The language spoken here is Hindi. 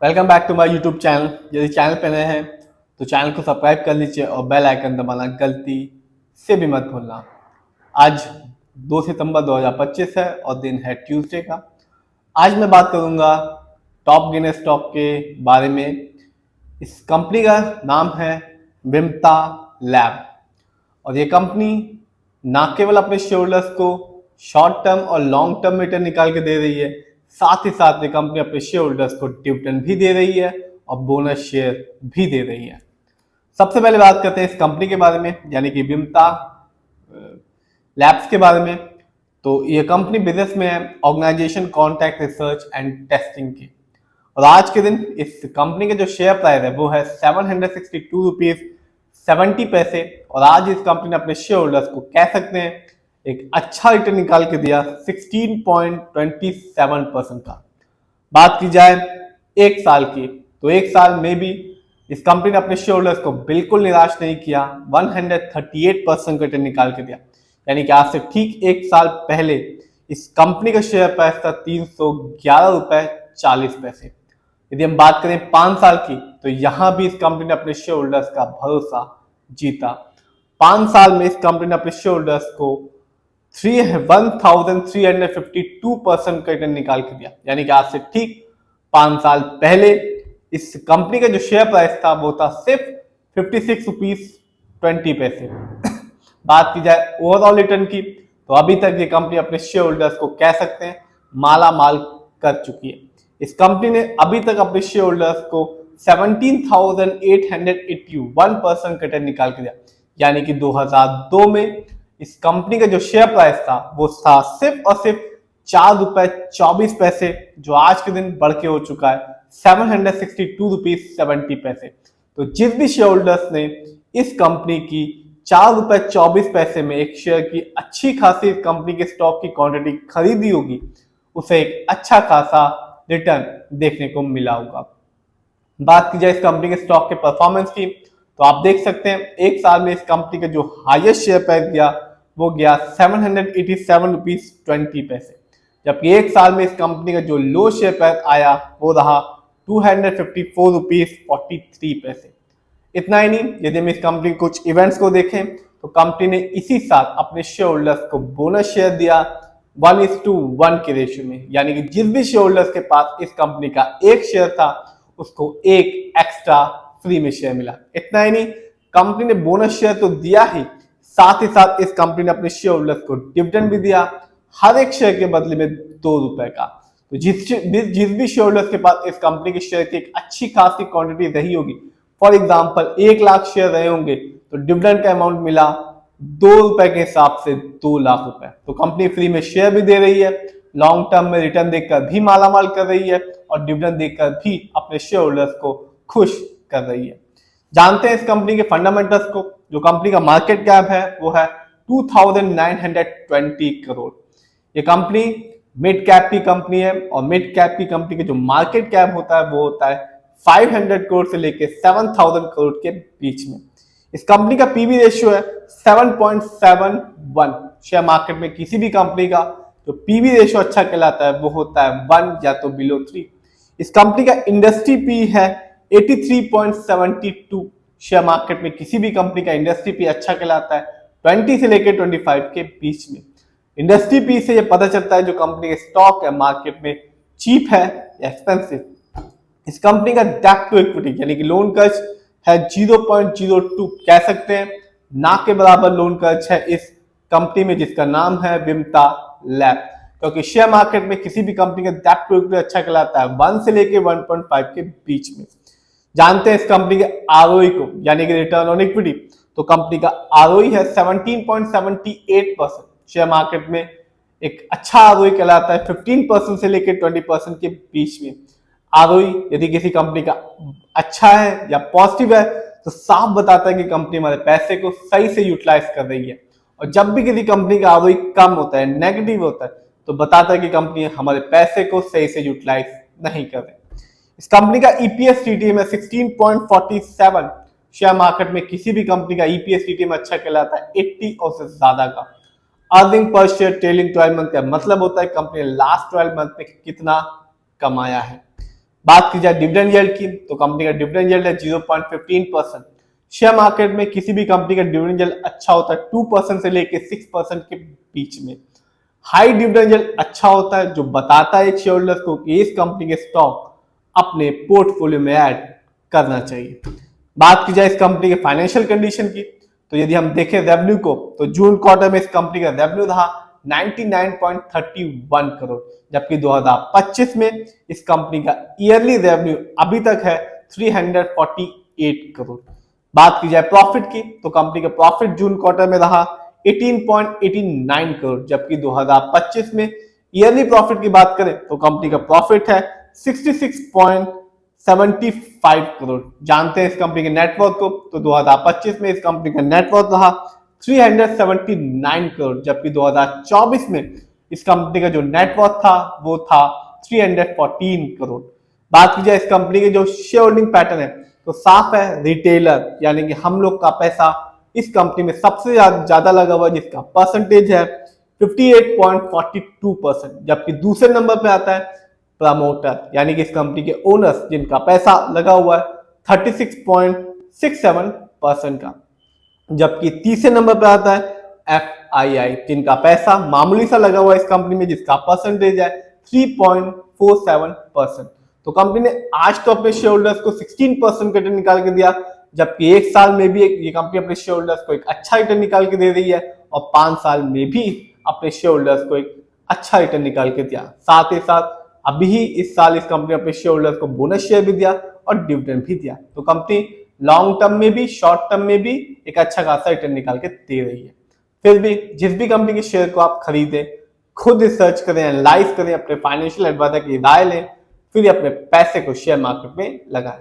Welcome back to my YouTube channel. यदि चैनल पे नए हैं तो चैनल को सब्सक्राइब कर लीजिए और बेल आइकन दबाना गलती से भी मत भूलना। आज 2 सितंबर 2025 है और दिन है ट्यूसडे का। आज मैं बात करूंगा टॉप गिनेस स्टॉक के बारे में। इस कंपनी का नाम है विमता लैब और ये कंपनी ना केवल अपने शेयर होल्डर्स को शॉर्ट टर्म और लॉन्ग टर्म रिटर्न निकाल के दे रही है, साथ ही साथ ये कंपनी अपने शेयर होल्डर्स को डिविडेंड भी दे रही है और बोनस शेयर भी दे रही है। सबसे पहले बात करते हैं इस कंपनी के बारे में, यानी कि विमता लैब्स के बारे में। तो ये कंपनी बिजनेस में है organization contract research and testing की, और आज के दिन इस कंपनी के जो शेयर प्राइस है वो है 762 रुपीज 70 पैसे। और आज इस कंपनी ने अपने शेयर होल्डर्स को कह सकते हैं एक अच्छा रिटर्न निकाल के दिया 16.27% का। बात की जाए एक साल की, तो एक साल में भी इस कंपनी ने अपने शेयर होल्डर्स को बिल्कुल निराश नहीं किया, 138% का रिटर्न निकाल के दिया। यानी कि आज से ठीक एक साल पहले इस कंपनी का शेयर प्राइस था 311 रुपए 40 पैसे। यदि हम बात करें 5 साल की, तो यहां भी इस कंपनी ने अपने शेयर होल्डर्स का भरोसा जीता। 5 साल में इस कंपनी ने अपने शेयर होल्डर्स को 1352% का रिटर्न निकाल के दिया। यानी कि आज से ठीक 5 साल पहले इस कंपनी का जो शेयर प्राइस था वो था सिर्फ 56 रुपीज 20 पैसे। बात की जाए ओवरऑल रिटर्न की, तो अभी तक ये कंपनी अपने शेयर होल्डर्स को कह सकते हैं माला माल कर चुकी है। इस कंपनी ने अभी तक अपने शेयर होल्डर्स को 17,881% का रिटर्न निकाल के दिया। यानी कि 2002 में इस कंपनी का जो शेयर प्राइस था वो था सिर्फ और सिर्फ 4 रुपए 24 पैसे, जो आज के दिन बढ़ के हो चुका है 762 रुपीज 70 पैसे। तो जिस भी शेयर होल्डर्स ने इस कंपनी की 4 रुपए 24 पैसे में एक शेयर की अच्छी खासी कंपनी के स्टॉक की क्वांटिटी खरीदी होगी, उसे एक अच्छा खासा रिटर्न देखने को मिला होगा। बात की जाए इस कंपनी के स्टॉक के परफॉर्मेंस की, तो आप देख सकते हैं एक साल में इस कंपनी का जो हाईएस्ट शेयर प्राइस गया वो गया 787 रुपीज 20 पैसे, जबकि एक साल में इस कंपनी का जो लो शेयर प्राइस आया वो रहा 254 रुपीज 43 पैसे। इतना ही नहीं, यदि हम इस कंपनी के कुछ इवेंट्स को देखें तो कंपनी ने इसी साल अपने शेयर होल्डर्स को बोनस शेयर दिया 1:1 के रेशियो में। यानी कि जिस भी शेयर होल्डर्स के पास इस कंपनी का एक शेयर था उसको एक एक्स्ट्रा फ्री में शेयर मिला। इतना ही नहीं, कंपनी ने बोनस शेयर तो दिया ही, साथ ही साथ इस कंपनी ने अपने शेयर होल्डर्स को डिविडेंड भी दिया, हर एक शेयर के बदले में 2 रुपए का। तो जिस भी शेयर होल्डर्स के पास इस कंपनी के शेयर की एक अच्छी खासी क्वांटिटी रही होगी, फॉर एग्जांपल 1 लाख शेयर रहे होंगे, तो डिविडेंड का अमाउंट मिला 2 रुपए के हिसाब से 2 लाख रुपए। तो कंपनी फ्री में शेयर भी दे रही है, लॉन्ग टर्म में रिटर्न देखकर भी मालामाल कर रही है और डिविडेंड देकर भी अपने शेयर होल्डर्स को खुश कर रही है। जानते हैं इस कंपनी के फंडामेंटल्स को। जो कंपनी का मार्केट कैप है वो है 2920 करोड़। ये कंपनी मिड कैप की कंपनी है और मिड कैप की कंपनी के जो मार्केट कैप होता है वो होता है 500 करोड़ से लेकर 7000 करोड़ के बीच में। इस कंपनी का पीबी रेशियो है 7.71। शेयर मार्केट में किसी भी कंपनी का जो पीबी रेशियो अच्छा कहलाता है वो होता है 1 या तो बिलो 3। इस कंपनी का इंडस्ट्री पी है 83.72। शेयर मार्केट में किसी भी कंपनी का इंडस्ट्री पी अच्छा कहलाता है 20 से लेकर 25 के बीच में। इंडस्ट्री पी से ये पता चलता है जो कंपनी के स्टॉक है मार्केट में चीप है या एक्सपेंसिव। इस कंपनी का डेट टू इक्विटी यानी कि लोन कर्ज है 0.02, कह सकते हैं ना के बराबर लोन कर्ज है इस कंपनी में जिसका नाम है विमता लैब। क्योंकि शेयर मार्केट में किसी भी कंपनी का डेट टू इक्विटी अच्छा कहलाता है 1 से लेके 1.5 के बीच में। जानते हैं इस कंपनी के आरओई को, यानी कि रिटर्न ऑन इक्विटी। तो कंपनी का आरओई है 17.78%। शेयर मार्केट में एक अच्छा आरओई कहलाता है 15% से लेकर 20% के बीच में। आरओई यदि किसी कंपनी का अच्छा है या पॉजिटिव है तो साफ बताता है कि कंपनी हमारे पैसे को सही से यूटिलाइज कर रही है, और जब भी किसी कंपनी का आरओई कम होता है, नेगेटिव होता है, तो बताता है कि कंपनी हमारे पैसे को सही से यूटिलाइज नहीं कर रही। इस कंपनी का ईपीएस टीटीएम है 16.47। शेयर मार्केट में किसी भी कंपनी का ईपीएस टीटीएम अच्छा कहलाता है 80 और से ज्यादा का। Earning per share trailing 12 month का मतलब होता है कंपनी ने लास्ट 12 मंथ में कितना कमाया है। बात की जाए डिविडेंड यील्ड की, तो कंपनी का डिविडेंड यील्ड है 0.15%। शेयर मार्केट में किसी भी कंपनी का डिविडेंड यील्ड अच्छा होता है 2% से लेकर 6% के बीच में। हाई डिविडेंड यील्ड अच्छा होता है जो बताता है शेयर होल्डर्स को कि इस कंपनी के स्टॉक अपने पोर्टफोलियो में ऐड करना चाहिए। बात की जाए इस कंपनी के फाइनेंशियल कंडीशन की, तो यदि हम देखें रेवेन्यू को, तो जून क्वार्टर में इस कंपनी का रेवेन्यू रहा 99.31 करोड़, जबकि 2025 में इस कंपनी का ईयरली रेवेन्यू अभी तक है 348 करोड़। बात की जाए प्रॉफिट की, तो कंपनी का प्रॉफिट जून क्वार्टर में रहा 18.89 करोड़, जबकि 2025 में ईयरली प्रॉफिट की बात करें तो कंपनी का प्रॉफिट है 66.75 करोड़। जानते हैं इस कंपनी के नेटवर्क को, तो 2025 में इस कंपनी का नेटवर्क रहा 379 करोड़, जबकि 2024 में इस कंपनी का जो नेटवर्क था वो था 314 करोड़। बात की जाए इस कंपनी के जो शेयर होल्डिंग पैटर्न है, तो साफ है रिटेलर यानी कि हम लोग का पैसा इस कंपनी में सबसे ज्यादा लगा हुआ है, जिसका परसेंटेज है 58.42%, जबकि दूसरे नंबर पे आता है प्रमोटर यानी कि इस कंपनी के ओनर्स, जिनका पैसा लगा हुआ है 36.67% का, जबकि तीसरे नंबर पे आता है FII, जिनका पैसा मामूली सा लगा हुआ है इस कंपनी में, जिसका परसेंटेज है 3.47%। तो कंपनी ने आज तो अपने शेयर होल्डर्स को 16% का रिटर्न निकाल के दिया, जबकि एक साल में भी ये कंपनी अपने शेयर होल्डर्स को एक अच्छा रिटर्न निकाल के दे रही है, और 5 साल में भी अपने शेयर होल्डर्स को एक अच्छा रिटर्न निकाल के दिया। साथ ही साथ अभी ही इस साल इस कंपनी अपने शेयर होल्डर्स को बोनस शेयर भी दिया और डिविडेंड भी दिया। तो कंपनी लॉन्ग टर्म में भी शॉर्ट टर्म में भी एक अच्छा खासा रिटर्न निकाल के दे रही है। फिर भी जिस भी कंपनी के शेयर को आप खरीदें, खुद रिसर्च करें, एनालाइज करें, अपने फाइनेंशियल एडवाइजर की राय लें, फिर अपने पैसे को शेयर मार्केट में लगाएं।